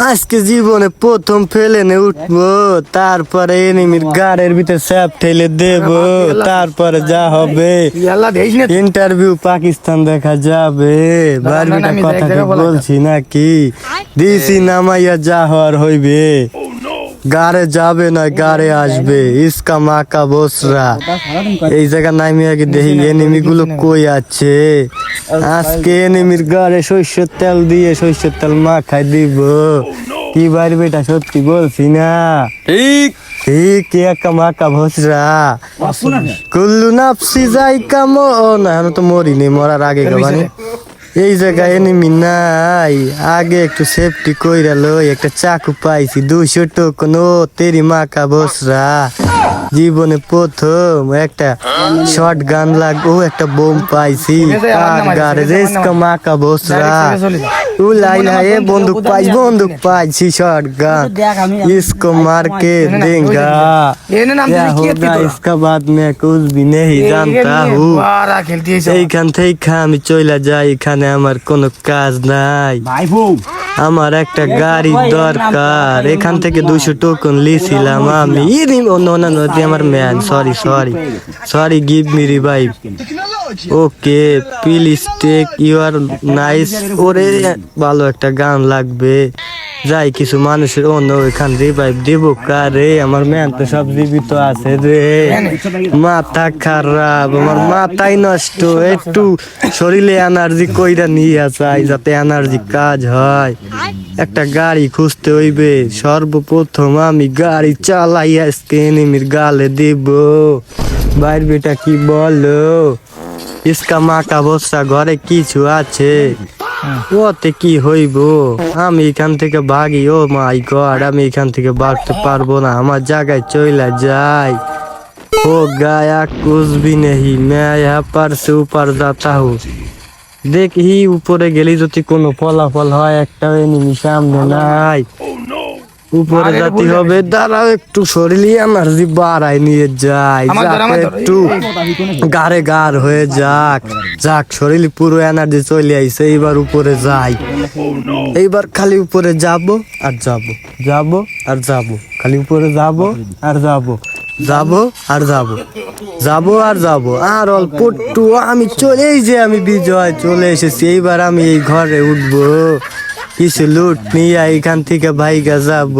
আজকে জীবনে প্রথম ফেলেনে উঠবো, তারপরে এনিমির গাড়ির ভিতরে স্যাপ ঠেলে দেব, তারপরে যা হবে ইন্টারভিউ পাকিস্তান দেখা যাবে। বারবিটা কথা বলছি নাকি, দিছি নামাইয়া যা হওয়ার হইবে। গাড়ে যাবে না গাড়ে আসবে, ইসকা মাকা বসরা। এই জায়গা নামি আগে দেখি এনিমি গুলো কই আছে। আজকে এনিমির গাড়ে সর্ষের তেল দিয়ে সর্ষের তেল মাখাই দিব। কি বাইরে বেটা সত্যি বলছি না? ঠিক ঠিক একা মাকা বসরা। কুল্লু নাফসি যাইকা না, এখন তো মরিনি, মরার আগে মানে এই জায়গায় এনিমি নাই। আগে একটু সেফটি কইরা লই, একটা চাকু পাইছি 200 টোকন। ও তেরি মাকা বসরা, জীবনে প্রথম একটা শর্ট গান লাগবো, একটা বোম পাইছি। আর গাড়ি রেসকা মাকা বসরা উলাইলা এ বন্দুক পাইছি শর্ট গান। इसको मार के देंगा क्या होगा इसका बाद में कुछ भी नहीं जानता हूँ। এইখান থেকে আমি চলে যাই, এখানে আমার কোনো কাজ নাই। আমার একটা গাড়ি দরকার, এখান থেকে 200 টোকন লিছিলাম আমি। আমার man, sorry give me revive. Okay please take your nice. ওরে ভালো একটা গান লাগবে, যাই কিছু মানুষের অন্য ওইখান রিভাইভ দিব কারে। আমার ম্যান তো সব জীবিত আছে রে, মাথা খারাপ, আমার মাথাই নষ্ট। একটু শরীরে এনার্জি কইরা নিয়ে চাই, যাতে এনার্জি কাজ হয়। একটা গাড়ি খুঁজতে হইবে, সর্বপ্রথম আমি গাড়ি চালাই আজকে এনিমির গালে দিব। বাইর বেটা কি বলো? ইসকা মাকা বসরা ঘরে কিছু আছে, ওতে কি হইব? আমি এখান থেকে ভাগি। ও মাই গড, আমি এখান থেকে ভাগতে পারবো না, আমার জায়গায় চইলা যাই। ও গায়া কুছ ভি নেহি, मैं यहाँ पर से ऊपर जाता हूँ। দেখি উপরে গেলি যদি কোনো ফলাফল হয়। একটা এনিমি সামনে নাই, উপরে যাতে হবে। দাঁড়াও একটু শরীরে এনার্জি বাড়াই নিয়ে যাই, একটু গাড়ে গার হয়ে যাক। শরীর পুরো এনার্জি চলে আইছে, এইবার উপরে যাই। এইবার খালি উপরে যাব আর যাব আর যাব, খালি উপরে যাব আর যাব আর যাব আর অল্প একটু আমি চলেই যে আমি বিজয় চলে এসেছি। এইবার আমি এই ঘরে উঠবো, কিছু লুট নিয়ে এখান থেকে ভাইগা যাব।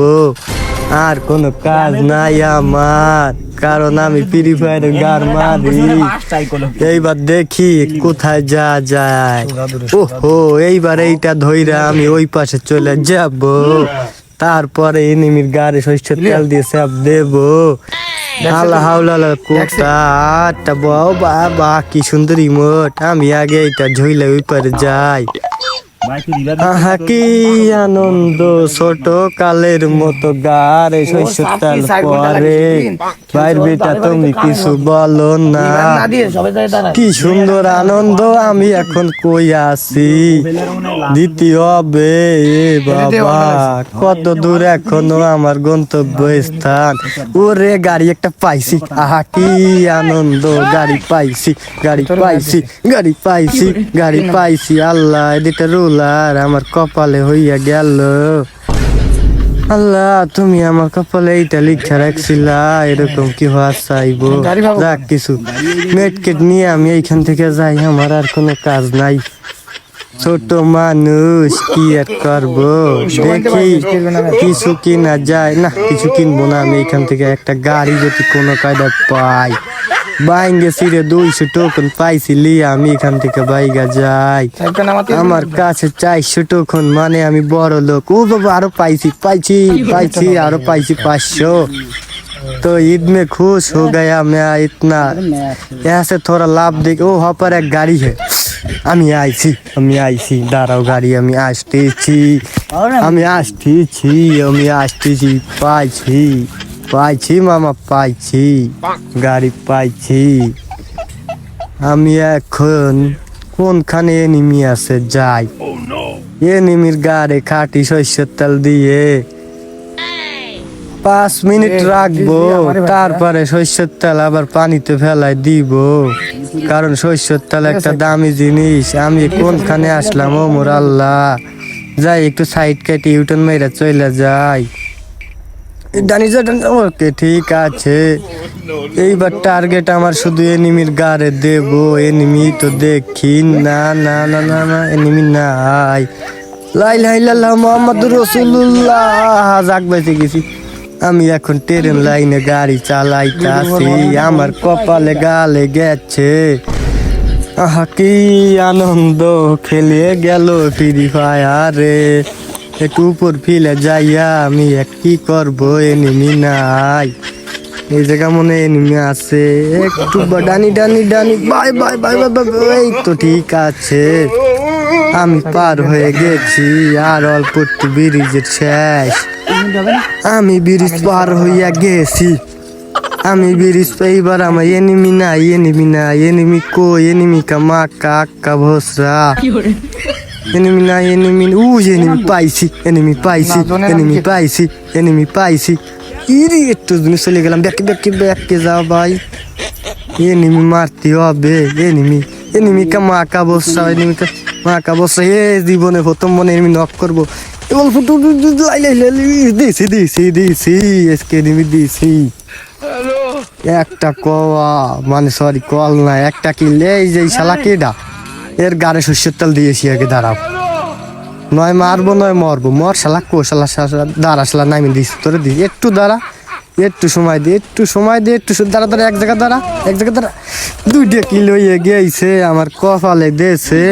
আর কোনো কাজ নাই আমার, কারণ আমি ফ্রি ফায়ারের গার মারি। এইবার দেখি কোথায় যা যায়। ওহো, এইবার এইটা ধইরা আমি ওই পাশে চলে যাব, তারপরে এনিমির গাড়ি সর্ষের তেল দিয়ে স্যাপ দেব। আল্লাহ হাওলা কোথাটা বাবা, কি সুন্দর ইমোট। আমি আগে এইটা ঝইলে ওই পারে যাই। আহা কি আনন্দ, ছোট কালের মতো গারে সর্ষের তেল পরে। ভাইর বেটা তুমি কিছু বলো না, কি সুন্দর আনন্দ। আমি এখন কই আছি, দ্বিতীয় হবে বাবা। কত দূর এখনো আমার গন্তব্য স্থান। ওরে গাড়ি একটা পাইছি, আহা কি আনন্দ। গাড়ি পাইছি। আল্লাহ এটা রুলার আমার কপালে হইয়া গেল। আল্লাহ তুমি আমার কপালে এইটা লিখা রাখছিলা, এরকম কি হওয়া চাইব। যাক কিছু মেটকেট নিয়ে আমি এইখান থেকে যাই, আমার আর কোনো কাজ নাই। ছোট মানুষ কি আর করবো, দেখি কিছু কিনা যায়। না কিছু কিনবো না, আমি এইখান থেকে একটা গাড়ি যদি কোনো কায়দা পাই। বাইঙ্গে সিরে 200 টোকন পাইছিলি, আমি এখান থেকে বাইগা যাই। আমার কাছে 400 টোকন, মানে আমি বড় লোক। ও বাবা, আরো পাইছি আরো পাইছি 500। तो ईद में खुश हो गया मैं इतना, यहाँ से थोड़ा लाभ देख। ओ वहाँ पर एक गाड़ी है, আমি আইছি দাঁড়াও, গাড়ি আমি আসতেছি। পাইছি মামা, পাইছি গাড়ি পাইছি। আমি এখন কোনখানে এনিমি আছে যাই। এনিমির গাড়ি খাটি সর্ষের তেল দিয়ে 5 মিনিট রাখবো, তারপরে সর্ষের তেল আবার পানিতে ফেলাই দিব, কারণ সর্ষের তেল একটা দামি জিনিস। আমি কোনখানে আসলাম ও মোর আল্লাহ। যাই একটু সাইড কেটে ইউটার্ন মেরা চলে যাই। ওকে ঠিক আছে, এইবার টার্গেট আমার শুধু এনিমির গাড়ে দেব। এনিমি তো দেখি না না না না না, এনিমি নাই। লা ইলাহা ইল্লাল্লাহ মুহাম্মাদুর রাসূলুল্লাহ। যাক বেঁচে গেছি। আমি এখন ট্রেন লাইনে গাড়ি চালাইতাছি, আমার কপালে গালে গেছে। আহা কি আনন্দ, খেলে গেল ফ্রি ফায়ারে। একটু উপর ফিলে যাইয়া আমি কি করব, এনিমি নাই। এই জায়গা মনে এনিমি আছে, একটু ডানি ডানি ডানি, bye bye bye bye bye. এই তো ঠিক আছে, আমি পার হয়ে গেছি। আর অল্প একটু ব্রিজের শেষ, আমি ব্রিজ পার হইয়া গেছি। আমি ব্রিজ, এইবার আমার এনিমি নাই, এনিমি নাই। এনিমি কই, এনিমি কা মা কাকা ভসরা। এনিমি নাই, এনিমি এনিমি পাইছি, এনিমি পাইছি, এনিমি পাইছি, এনিমি পাইছি। ইরি একটু দিন চলে গেলাম, ব্যাকে ব্যাকে ব্যাকে যাও ভাই। এনিমি মারতে হবে, এনিমি এনিমি কা মা কা ভসরা, এনিমি কা মা কা ভসরা। এ জীবনে প্রথম মনে এনিমি নক করবো। অল্প দিছি দিছি দিছি, এসকে এনিমি দিছি। একটা কওয়া মানে সরি কল না, একটা কিল। এই যে শালা কেডা, এর গাড়ে শস্যের তেল দিয়েছি আগে। দাঁড়াও, নয় মারবো নয় মরবো। মর শালা, কো শালা দাঁড়া, শালা নামি দিস তোরে দিস। একটু দাঁড়া, একটু সময় দে, একটু সময় দে, একটু দাঁড়া দাঁড়া, এক জায়গা দাঁড়া, এক জায়গা দাঁড়া। 2টা কিল হয়ে গেছে আমার কপালে দেছে।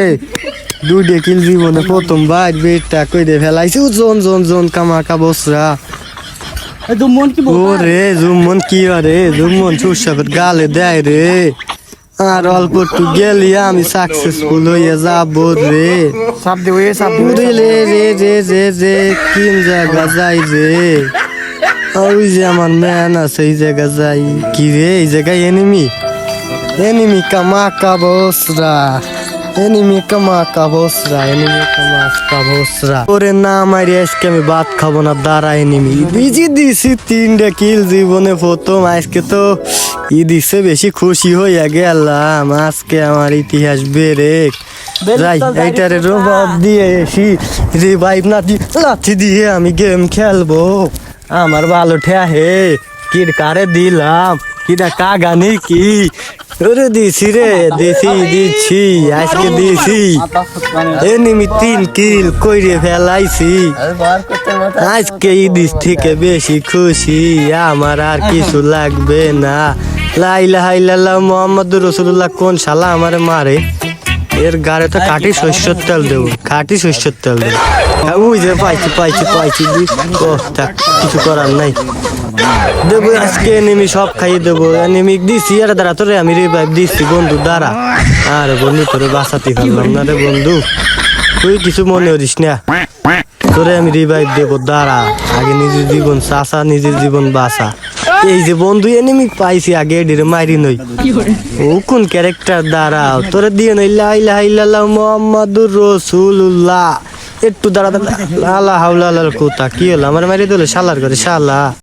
2টা কিল জীবনে প্রথমবার বেটটা কইরে ফেলাইছি। জোন জোন জোন কামাকা বসরা। ওরে জুমন কি রে, জুমন সুসাবের গালে দেয় রে। আর অল্প একটু গেলি আমি সাকসেসফুল হয়ে যাবো রে। রে রে রে রে রে রে, কোন জায়গা যাই রে। ওই যে আমার ম্যান আছে, এই জায়গা যাই। কি রে, এই জায়গায় এনিমি, এনিমি কামাকা বসরা, এনিমি কামাকা বসরা, এনিমি কামাকা বসরা। ওরে না মারি, আজকে আমি ভাত খাবো না। দাঁড়া, এনিমি দিছি দিছি 3টা কিল জীবনে প্রথম। আজকে তো দিছে, বেশি খুশি হইয়া গেলাম। আজকে আমার ইতিহাস বেরেক। যাই এইটারে রোবাব দিয়ে এসি, রিভাইভ না দিয়ে লাথি দিয়ে আমি গেম খেলবো। আমার ভালো ঠেহে কির কারে দিলাম, কিটা কাগানি কি। ওরে দিছি রে, দিছি আজকে দিছি। এনিমি 3 কিল কইরে ফেলাইছি। আজকে ইদিস থেকে বেশি খুশি, আমার আর কিছু লাগবে না। লা ইলাহা ইল্লাল্লাহ মুহাম্মাদুর রাসূলুল্লাহ। কোন শালা আমারে মারে, এর গাড়ে তো খাঁটি শস্যের তেল দেবো, খাঁটি শস্যের তেল দেবো। ওই যে পাইছি পাইছি পাইছি, কিছু করার নাই। দেবো আজকে এনিমি সব খাইয়ে দেবো। এনিমি দিছি, আর দাঁড়া তোরে আমি রিভাইভ দিচ্ছি বন্ধু, দাঁড়া। আর বন্ধু তোরে বাঁচাতে পারলাম না রে বন্ধু, তুই কিছু মনে করিস না। তোরে আমি রিভাইভ দেবো, দাঁড়া। আগে নিজের জীবন চাষা, নিজের জীবন বাঁচা। এই যে বন্ধু এনিমি পাইছি, আগে এডিরে মারি নই। ও কোন ক্যারেক্টার, দাঁড়াও তোরে দিয়ে নই। লা ইলাহা ইল্লাল্লাহ মুহাম্মাদুর রাসূলুল্লাহ। একটু দাঁড়া দাঁড়া, লা হাওলা ওয়ালা কুওয়াতা। কি হলো, আমার মারি দিল শালার করে শালা।